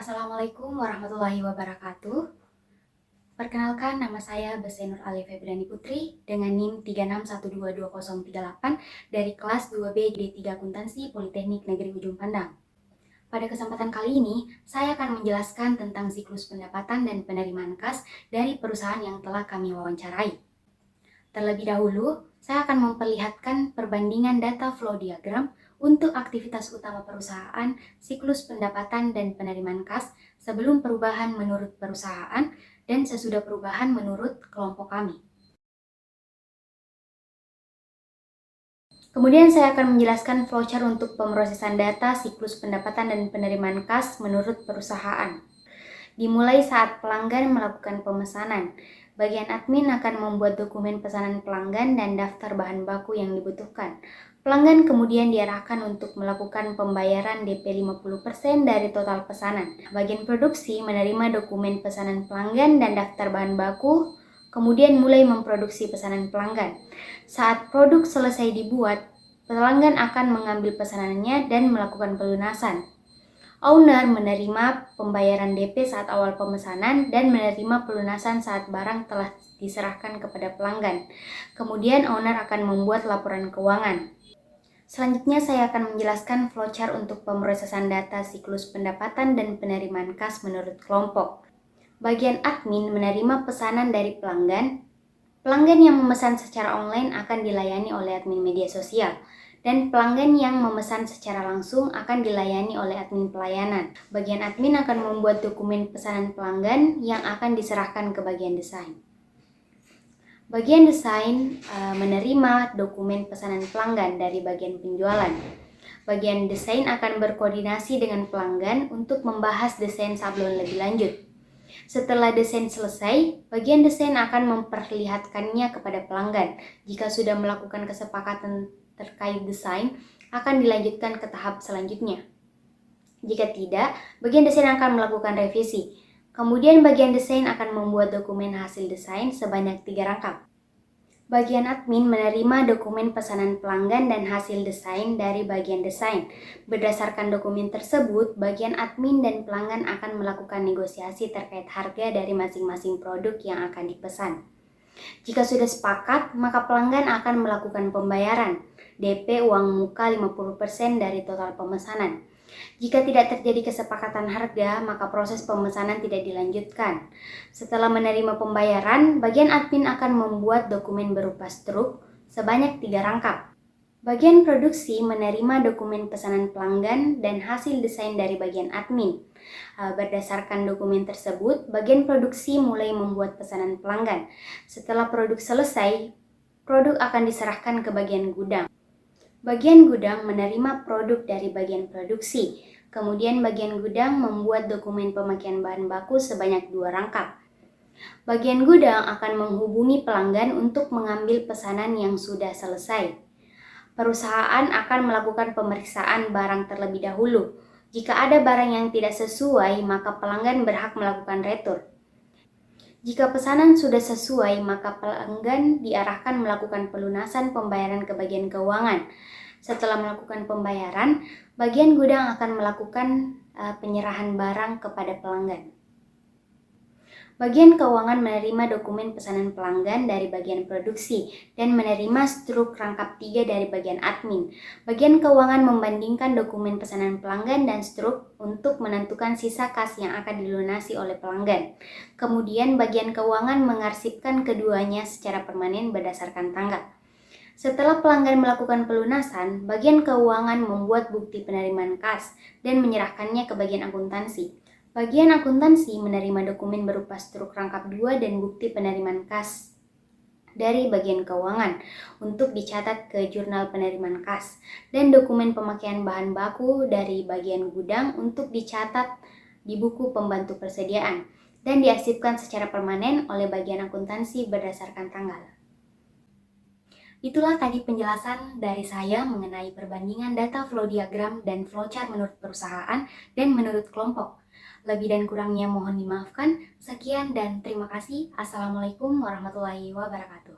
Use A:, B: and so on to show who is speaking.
A: Assalamualaikum warahmatullahi wabarakatuh. Perkenalkan, nama saya Besenur Ali Febriani Putri dengan NIM 36122038 dari kelas 2B D3 Akuntansi Politeknik Negeri Ujung Pandang. Pada kesempatan kali ini, saya akan menjelaskan tentang siklus pendapatan dan penerimaan kas dari perusahaan yang telah kami wawancarai. Terlebih dahulu, saya akan memperlihatkan perbandingan data flow diagram untuk aktivitas utama perusahaan, siklus pendapatan dan penerimaan kas sebelum perubahan menurut perusahaan dan sesudah perubahan menurut kelompok kami. Kemudian saya akan menjelaskan flowchart untuk pemrosesan data siklus pendapatan dan penerimaan kas menurut perusahaan. Dimulai saat pelanggan melakukan pemesanan. Bagian admin akan membuat dokumen pesanan pelanggan dan daftar bahan baku yang dibutuhkan. Pelanggan kemudian diarahkan untuk melakukan pembayaran DP 50% dari total pesanan. Bagian produksi menerima dokumen pesanan pelanggan dan daftar bahan baku, kemudian mulai memproduksi pesanan pelanggan. Saat produk selesai dibuat, pelanggan akan mengambil pesanannya dan melakukan pelunasan. Owner menerima pembayaran DP saat awal pemesanan dan menerima pelunasan saat barang telah diserahkan kepada pelanggan. Kemudian owner akan membuat laporan keuangan. Selanjutnya saya akan menjelaskan flowchart untuk pemrosesan data siklus pendapatan dan penerimaan kas menurut kelompok. Bagian admin menerima pesanan dari pelanggan. Pelanggan yang memesan secara online akan dilayani oleh admin media sosial. Dan pelanggan yang memesan secara langsung akan dilayani oleh admin pelayanan. Bagian admin akan membuat dokumen pesanan pelanggan yang akan diserahkan ke bagian desain. Bagian desain menerima dokumen pesanan pelanggan dari bagian penjualan. Bagian desain akan berkoordinasi dengan pelanggan untuk membahas desain sablon lebih lanjut. Setelah desain selesai, bagian desain akan memperlihatkannya kepada pelanggan. Jika sudah melakukan kesepakatan terkait desain, akan dilanjutkan ke tahap selanjutnya. Jika tidak, bagian desain akan melakukan revisi. Kemudian bagian desain akan membuat dokumen hasil desain sebanyak 3 rangkap. Bagian admin menerima dokumen pesanan pelanggan dan hasil desain dari bagian desain. Berdasarkan dokumen tersebut, bagian admin dan pelanggan akan melakukan negosiasi terkait harga dari masing-masing produk yang akan dipesan. Jika sudah sepakat, maka pelanggan akan melakukan pembayaran DP uang muka 50% dari total pemesanan. Jika tidak terjadi kesepakatan harga, maka proses pemesanan tidak dilanjutkan. Setelah menerima pembayaran, bagian admin akan membuat dokumen berupa struk sebanyak 3 rangkap. Bagian produksi menerima dokumen pesanan pelanggan dan hasil desain dari bagian admin. Berdasarkan dokumen tersebut, bagian produksi mulai membuat pesanan pelanggan. Setelah produk selesai, produk akan diserahkan ke bagian gudang. Bagian gudang menerima produk dari bagian produksi. Kemudian bagian gudang membuat dokumen pemakaian bahan baku sebanyak 2 rangkap. Bagian gudang akan menghubungi pelanggan untuk mengambil pesanan yang sudah selesai. Perusahaan akan melakukan pemeriksaan barang terlebih dahulu. Jika ada barang yang tidak sesuai, maka pelanggan berhak melakukan retur. Jika pesanan sudah sesuai, maka pelanggan diarahkan melakukan pelunasan pembayaran ke bagian keuangan. Setelah melakukan pembayaran, bagian gudang akan melakukan penyerahan barang kepada pelanggan. Bagian keuangan menerima dokumen pesanan pelanggan dari bagian produksi dan menerima struk rangkap 3 dari bagian admin. Bagian keuangan membandingkan dokumen pesanan pelanggan dan struk untuk menentukan sisa kas yang akan dilunasi oleh pelanggan. Kemudian bagian keuangan mengarsipkan keduanya secara permanen berdasarkan tanggal. Setelah pelanggan melakukan pelunasan, bagian keuangan membuat bukti penerimaan kas dan menyerahkannya ke bagian akuntansi. Bagian akuntansi menerima dokumen berupa struk rangkap 2 dan bukti penerimaan kas dari bagian keuangan untuk dicatat ke jurnal penerimaan kas dan dokumen pemakaian bahan baku dari bagian gudang untuk dicatat di buku pembantu persediaan dan diarsipkan secara permanen oleh bagian akuntansi berdasarkan tanggal. Itulah tadi penjelasan dari saya mengenai perbandingan data flow diagram dan flowchart menurut perusahaan dan menurut kelompok. Lebih dan kurangnya mohon dimaafkan. Sekian dan terima kasih. Assalamualaikum warahmatullahi wabarakatuh.